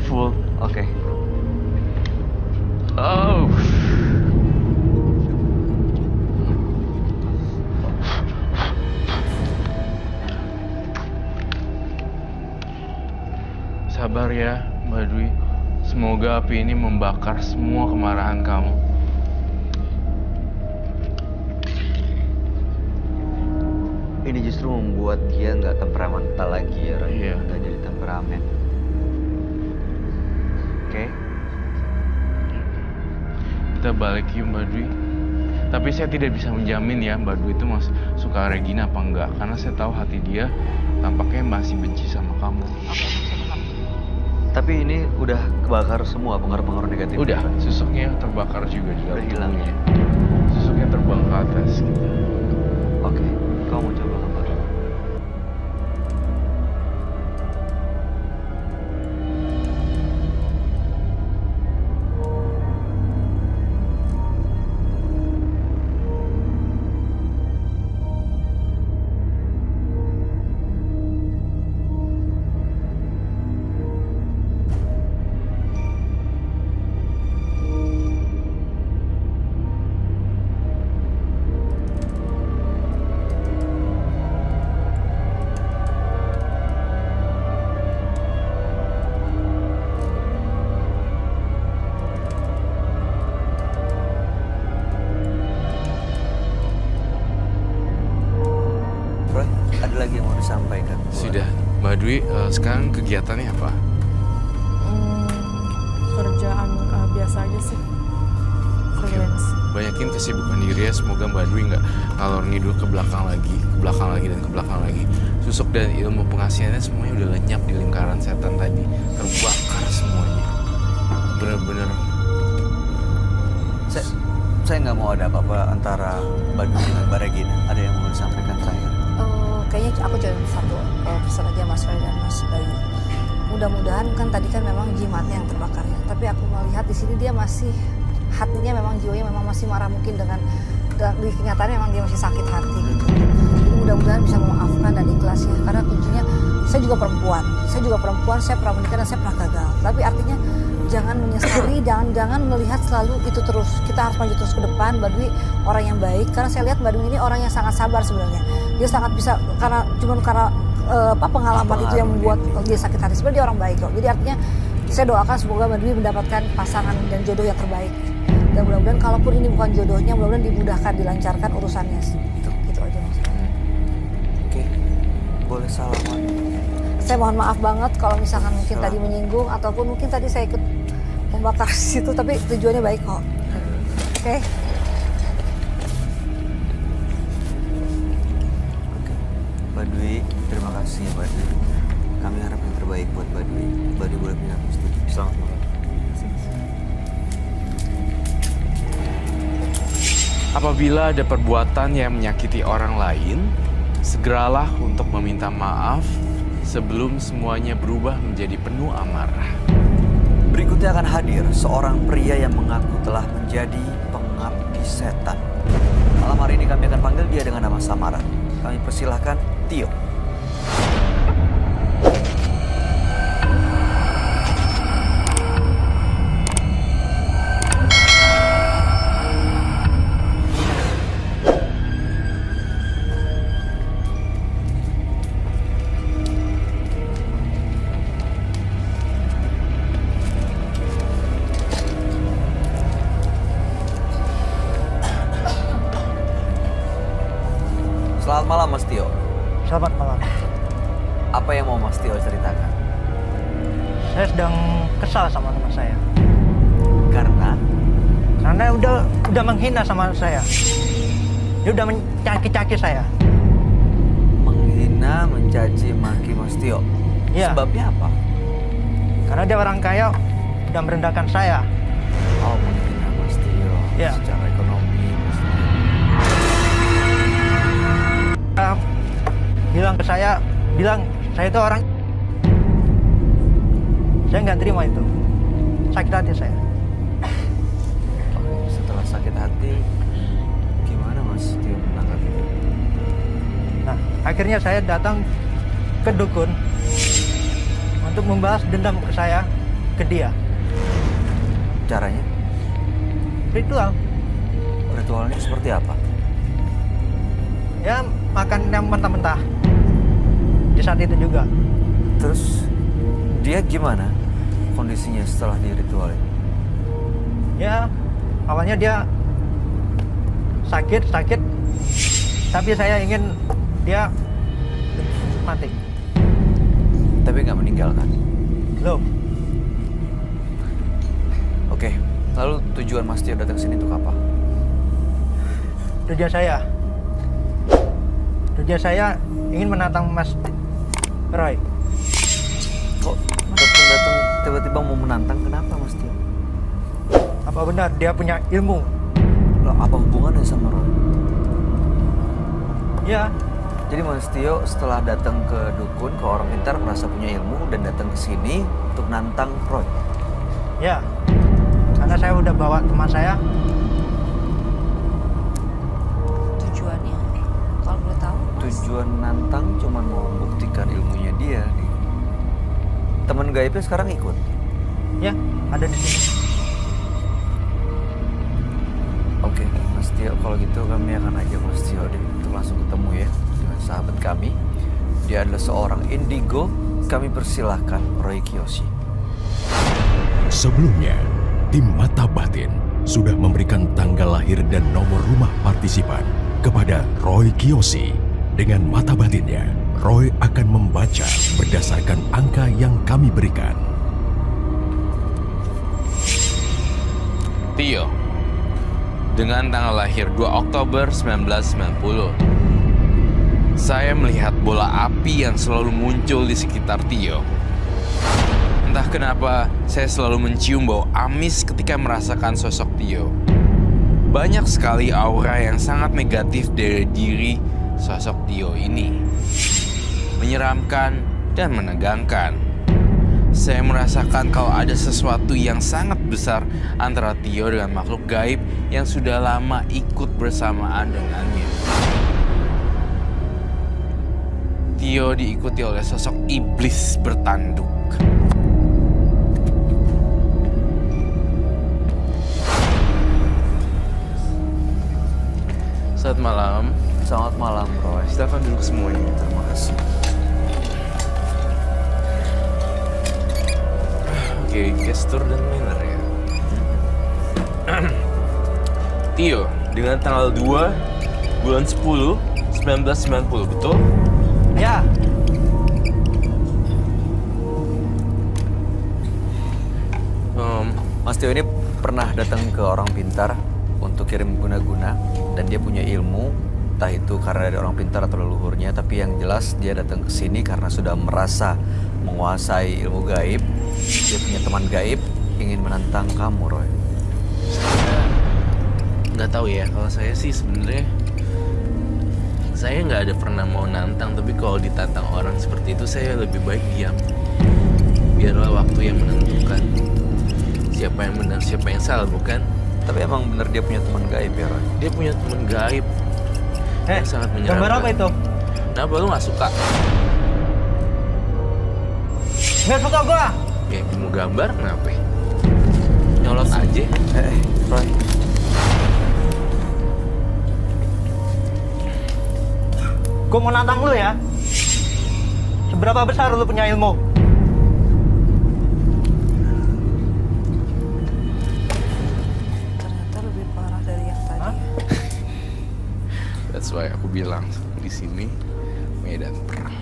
careful. Oke. Oh. Sabar ya, Mbak Dwi. Semoga api ini membakar semua kemarahan kamu. Ini justru membuat dia nggak temperamental lagi ya, Ron. Iya. Nggak jadi temperamen. Oke. Kita balik yuk, Mbak Dwi. Tapi saya tidak bisa menjamin ya Mbak Dwi itu suka Regina apa enggak. Karena saya tahu hati dia tampaknya masih benci sama kamu. Tapi ini udah kebakar semua pengaruh-pengaruh negatif. Udah, susuknya terbakar juga di dalam Udah hilang ya? tubuhnya. Susuknya terbang ke atas gitu. Oke. Kau mau coba apa? Roy, ada lagi yang mau disampaikan? Sudah, Mbak Dwi, sekarang kegiatannya apa? Kerjaan biasa aja sih. Freelance. Banyakin kesibukan diri ya, semoga Mbak Dwi nggak ngalor ngidul ke belakang lagi, dan ke belakang lagi. Susuk dan ilmu pengasihannya semuanya udah lenyap di lingkaran setan tadi, terbakar semuanya. Bener-bener. Saya nggak mau ada apa-apa antara Mbak Dwi dengan Mbak Regina. Ada yang mau disampaikan terakhir? Kayaknya aku cuma satu pesan aja Mas Ray dan Mas Bayu. Mudah-mudahan kan tadi kan memang jimatnya yang terbakar ya. Tapi aku melihat di sini dia masih hatinya memang jiwanya memang masih marah mungkin dengan di kenyataannya memang dia masih sakit hati gitu. Jadi mudah-mudahan bisa memaafkan dan ikhlas ya. Karena kuncinya saya juga perempuan, saya pernah menikah dan saya pernah gagal. Tapi artinya jangan menyesali, jangan melihat selalu itu terus. Kita harus maju terus ke depan. Mbak Dwi orang yang baik, karena saya lihat Mbak Dwi ini orang yang sangat sabar sebenarnya. Dia sangat bisa karena pengalaman itu yang membuat dia sakit hati. Sebenarnya dia orang baik kok. Jadi artinya saya doakan semoga Mbak Dwi mendapatkan pasangan dan jodoh yang terbaik. Dan mudah-mudahan kalaupun ini bukan jodohnya, mudah-mudahan dimudahkan, dilancarkan urusannya. Gitu aja Mas. Oke. Boleh salaman. Saya mohon maaf banget kalau misalkan mungkin tadi menyinggung ataupun mungkin tadi saya ikut membakar di situ, tapi tujuannya baik kok. Oke. Mbak Dwi, terima kasih Mbak Dwi. Kami harap yang terbaik buat Mbak Dwi. Mbak Dwi boleh pindah ke studio. Selamat malam. Apabila ada perbuatan yang menyakiti orang lain, segeralah untuk meminta maaf sebelum semuanya berubah menjadi penuh amarah. Berikutnya akan hadir seorang pria yang mengaku telah menjadi pengabdi setan. Malam hari ini kami akan panggil dia dengan nama samaran. Kami persilahkan Tio. Selamat malam Mas Tio. Selamat malam. Apa yang mau Mas Tio ceritakan? Saya sedang kesal sama teman saya. Karena Karena udah menghina sama saya. Dia udah mencaci-caci saya. menghina, mencaci, maki Mas Tio. Iya. Sebabnya apa? Karena dia orang kaya, udah merendahkan saya. Oh, menghina Mas Tio. Iya. Secara ekonomi. Mas Tio. Dia bilang ke saya, saya itu orang. Saya nggak terima itu. Sakit hati saya. Oke, setelah sakit hati, gimana Mas Tio menanggapi itu? Nah, akhirnya saya datang ke dukun untuk membalas dendam ke saya ke dia. Caranya? Ritual. Ritualnya seperti apa? Ya makan yang mentah-mentah. Di saat itu juga. Terus dia gimana kondisinya setelah diritualin? Ya awalnya dia sakit, tapi saya ingin dia mati. Tapi nggak meninggal kan? Belum. Oke, lalu tujuan Mas Tio datang sini untuk apa? Tujuan saya ingin menantang Mas Roy. Kok datang tiba-tiba mau menantang, kenapa Mas Tio? Apa benar dia punya ilmu? Lah, apa hubungannya sama Roy? Ya, Jadi Mas Tio setelah datang ke dukun, ke orang pintar, merasa punya ilmu dan datang ke sini untuk nantang Roy. ya. Karena saya udah bawa teman saya. Tujuannya kalau boleh tahu, Mas? Tujuan nantang cuma mau membuktikan ilmunya dia. Teman gaibnya sekarang ikut. Ya, ada di sini. Oke, Mas Tio, kalau gitu kami akan ajak Mas Tio deh untuk langsung ketemu ya dengan sahabat kami. Dia adalah seorang indigo. Kami persilahkan Roy Kiyoshi. Sebelumnya, tim Mata Batin sudah memberikan tanggal lahir dan nomor rumah partisipan kepada Roy Kiyoshi. Dengan mata batinnya, Roy akan membaca berdasarkan angka yang kami berikan. Tio, dengan tanggal lahir 2 Oktober 1990, saya melihat bola api yang selalu muncul di sekitar Tio. Entah kenapa, saya selalu mencium bau amis ketika merasakan sosok Tio. Banyak sekali aura yang sangat negatif dari diri sosok Tio ini. Menyeramkan dan menegangkan. Saya merasakan kalau ada sesuatu yang sangat besar antara Tio dengan makhluk gaib yang sudah lama ikut bersamaan dengannya. Tio diikuti oleh sosok iblis bertanduk. Selamat malam. Selamat malam, Roy. Silakan duduk semuanya. Terima kasih. Oke, gestur dan manner ya. Tio, dengan tanggal 2 bulan 10 1990, betul? Ya, Mas Tio ini pernah datang ke orang pintar untuk kirim guna-guna dan dia punya ilmu, entah itu karena dari orang pintar atau leluhurnya, tapi yang jelas dia datang ke sini karena sudah merasa menguasai ilmu gaib. Dia punya teman gaib, ingin menantang kamu, Roy. Nggak tahu ya, kalau saya sih sebenarnya saya nggak ada pernah mau nantang, tapi kalau ditantang orang seperti itu saya lebih baik diam. Biarlah waktu yang menentukan siapa yang benar, siapa yang salah, bukan? Tapi emang bener dia punya teman gaib ya, Roy? Dia punya teman gaib yang sangat menyeramkan. gambar apa itu? Kenapa lu nggak suka? Nggak suka gua. Ya mau gambar kenapa? Nyolot aja. Roy. Gua mau nantang lu ya. Seberapa besar lu punya ilmu? Ternyata lebih parah dari yang tadi. Hah? That's why aku bilang di sini medan perang.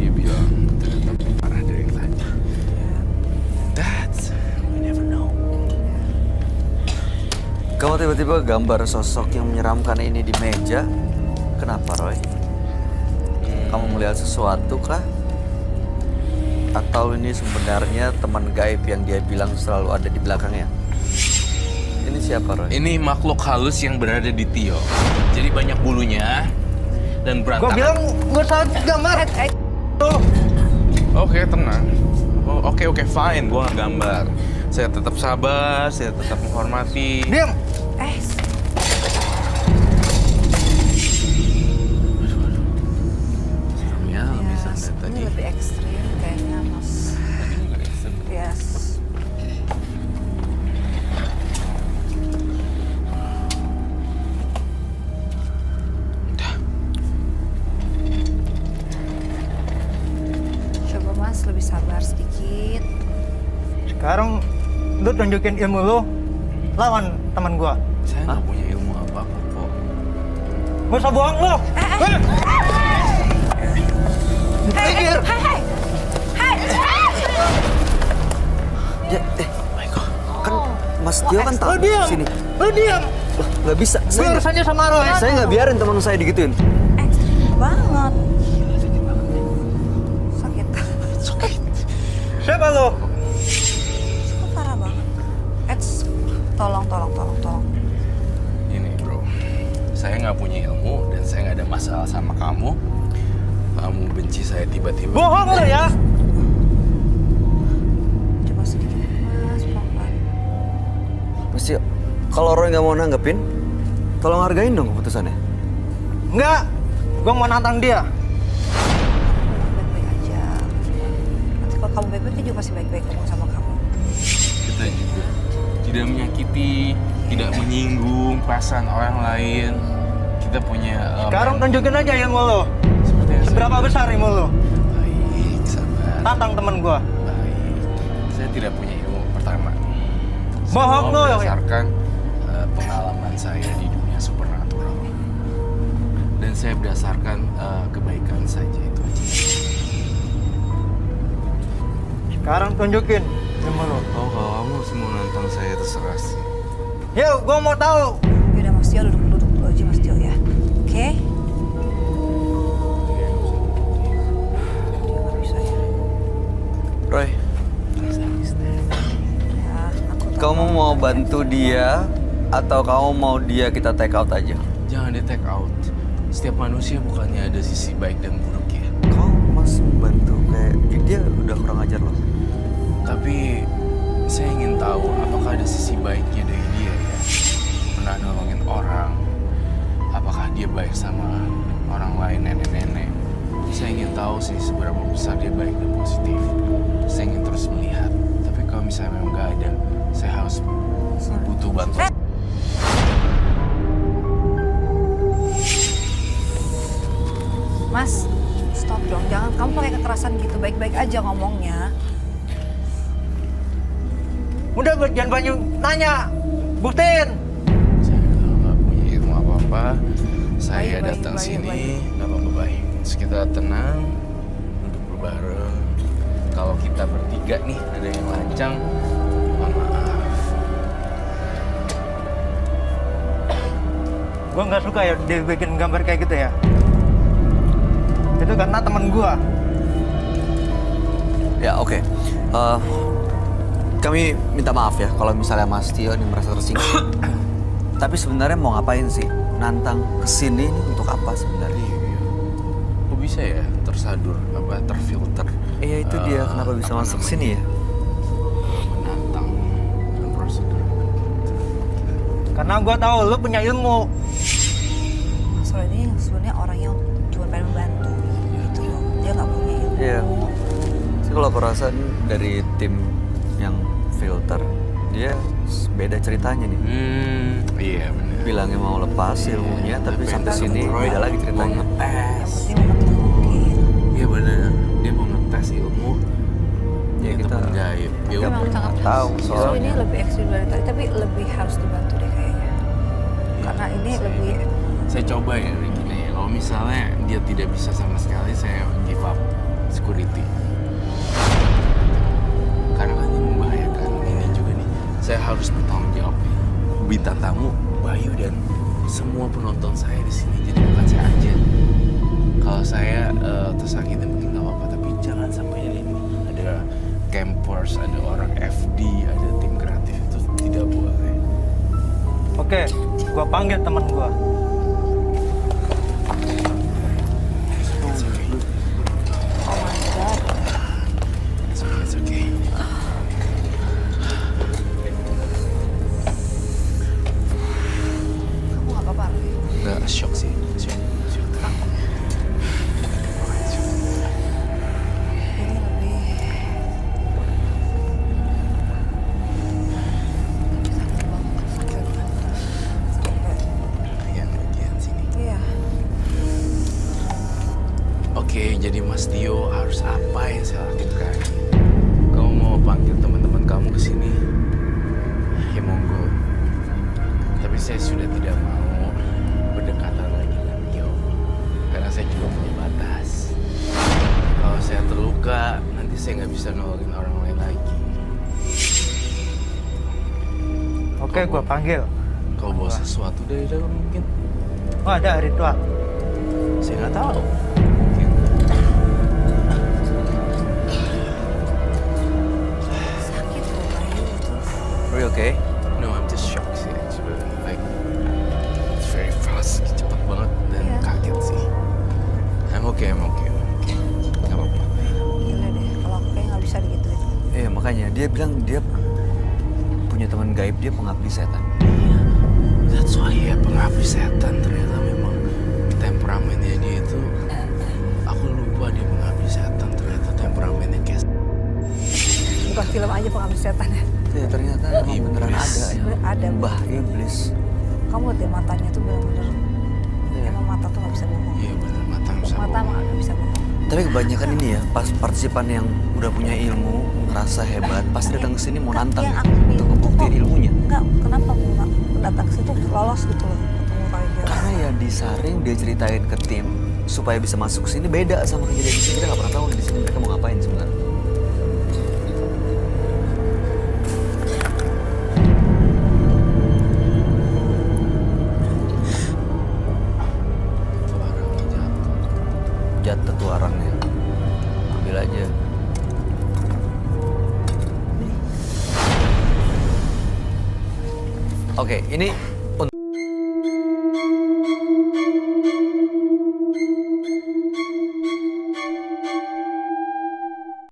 Dia bilang ternyata lebih parah dari yang tadi. That's we never know. Kamu tiba-tiba gambar sosok yang menyeramkan ini di meja. Kenapa, Roy? Kamu melihat sesuatu kah? Atau ini sebenarnya teman gaib yang dia bilang selalu ada di belakangnya? Ini siapa, Roy? Ini makhluk halus yang berada di Tio. Jadi banyak bulunya dan Gua berantakan. bilang gua salah gambar. Tuh. Oke, tenang. Oh, oke, fine. Gua nggak gambar. Saya tetap sabar, saya tetap menghormati. Diam. Ya, lebih santai Ini tadi. lebih ekstrim kayaknya, Mas. Tadi nggak ekstrem lu tunjukin ilmu lu, lawan teman gua. Saya nggak punya ilmu apa-apa kok. Gak usah bohong lu. Minggir. Ya, kan Mas Tio kan tahu Lu diam. sini. Lu diam. Loh, nggak bisa. Lu Saya urusannya sama Roy. nggak biarin teman saya digituin. Ekstrim banget. Sakit. Siapa lu? Kok parah banget. Tolong. Ini bro, saya nggak punya ilmu dan saya nggak ada masalah sama kamu. Kamu benci saya tiba-tiba. Bohong lu ya. Coba sedikit, Mas, pelan-pelan. Mas Tio, kalau Roy nggak mau nanggepin, tolong hargain dong keputusannya. Enggak. Gua mau nantang dia. Baik-baik aja. Nanti kalau kamu baik-baik, dia juga pasti baik-baik ngomong sama kamu. Kita juga tidak menyakiti, tidak menyinggung perasaan orang lain. Kita punya Sekarang tunjukin aja ilmu lu. seperti yang saya Seberapa bilang. besar ilmu lu? Baik, sabar. Tantang teman gua. Baik. Saya tidak punya ilmu pertama. Bohong Semua lu. berdasarkan pengalaman saya di dunia supernatural. Dan saya berdasarkan kebaikan saja itu aja. Sekarang tunjukin ilmu lu. Oh, kalau kamu semua nantang saya terserah sih. Yo, gua mau tahu. Yaudah Mas Tio, duduk dulu aja Mas Tio ya. Oke? Dia nggak bisa ya. Roy, Ya, aku tahu. kamu mau bantu dia atau kamu mau dia kita take out aja? Jangan di take out. Setiap manusia bukannya ada sisi baik dan buruk ya. Kau masih bantu kayak dia udah kurang ajar loh. Tapi saya ingin tahu apakah ada sisi baiknya dari dia ya. Pernah nolongin orang. Apakah dia baik sama orang lain, nenek-nenek. Saya ingin tahu sih seberapa besar dia baik dan positif. Saya ingin terus melihat. Tapi kalau misalnya memang nggak ada, saya harus butuh bantuan. Mas, stop dong. Jangan kamu pakai kekerasan gitu. Baik-baik aja ngomongnya. Udah jangan banyak nanya. Buktiin. Saya nggak punya ilmu apa-apa. Saya Baik, datang baik, sini, baik. nggak apa-apa baik. Terus kita tenang, duduk berbareng. Kalau kita bertiga nih ada yang lancang, mohon maaf. Gua nggak suka ya dia bikin gambar kayak gitu ya. Itu karena teman gua. Ya oke. Kami minta maaf ya kalau misalnya Mas Tio ini merasa tersinggung. Tapi sebenarnya mau ngapain sih? Nantang kesini ini untuk apa sebenarnya? Kok bisa ya tersadur, terfilter? Iya itu dia kenapa bisa masuk sini ya? Menantang dan prosedur. Karena gua tahu lu punya ilmu. Mas Roy ini sebenarnya orang yang cuma pengen membantu. Gitu loh. Dia nggak punya ilmu. Iya. Sih kalau aku rasa nih dari tim yang filter dia beda ceritanya nih. Iya benar. Bilangnya mau lepas ilmunya tapi sampai sini Roy beda lagi mau ceritanya. ngetes. Dia mau ketemu. Iya benar. Dia mau ngetes ilmu. Ya, Dia kita teman gaib. Tapi Ilmu. memang sangat tahu Justru soalnya. ini lebih ekstrim dari tadi, tapi lebih harus dibantu deh kayaknya. Karena ini lebih Saya coba ya gini. Kalau misalnya dia tidak bisa sama sekali, saya give up security. Karena kan ini membahayakan. Ini juga nih, saya harus bertanggung jawab. Bintang tamu Bayu dan semua penonton saya di sini. Jadi bukan saya aja. Kalau saya tersakiti mungkin nggak apa-apa, tapi jangan sampai ada ini. Ada campers, ada orang FD, ada tim kreatif itu tidak boleh. Oke, gua panggil teman gua. oh my god. It's okay, it's okay. Kamu nggak apa-apa Roy? Nggak shock sih, shock. Ini lebih sakit banget, sakit banget. Sampai Yang bagian sini. iya. Oke, jadi Mas Tio harus apa yang saya lakukan? Kamu mau panggil teman-teman kamu ke sini? Ya monggo. Tapi saya sudah tidak mau berdekatan lagi dengan beliau. Karena saya juga punya batas. Kalau saya terluka, nanti saya nggak bisa nolongin orang lain lagi. Oke, gua panggil. Kalau bawa sesuatu dari dalam mungkin. Oh, ada ritual. Saya nggak tahu. Mungkin. Sakit loh Bayu itu. Are you okay? No, I'm just shocked sih. Actually. Like, it's very fast. Cepet banget dan Iya. kaget sih. I'm okay. Gak apa-apa. Gila deh, kalau aku kayak nggak bisa digituin. Makanya dia bilang dia punya teman gaib, dia pengabdi setan. That's why ya pengabdi setan ternyata memang temperamennya dia itu. Aku lupa dia pengabdi setan, ternyata temperamennya kayak Bukan film aja pengabdi setan ya. Ya, ternyata emang beneran Iblis. ada ya. Ada. Mbah iblis. Kamu lihat deh matanya tuh bener-bener. Iya. Emang mata tuh nggak bisa bohong. iya benar mata bisa Mata bohong. emang nggak bisa bohong. Tapi kebanyakan ini ya, pas partisipan yang udah punya ilmu, ngerasa hebat, pasti datang ke sini mau nantang Yang ya, aku bingung untuk tuh ngebuktiin kok- ilmunya. Enggak, kenapa mau datang ke situ lolos gitu loh ketemu Roy Kiyoshi. Karena ya disaring dia ceritain ke tim supaya bisa masuk ke sini beda sama kejadian di sini. Kita nggak pernah tahu nih di sini mereka mau ngapain sebenarnya. Itu orangnya jatuh. Jatuh tuh arangnya. Ambil aja. Oke, ini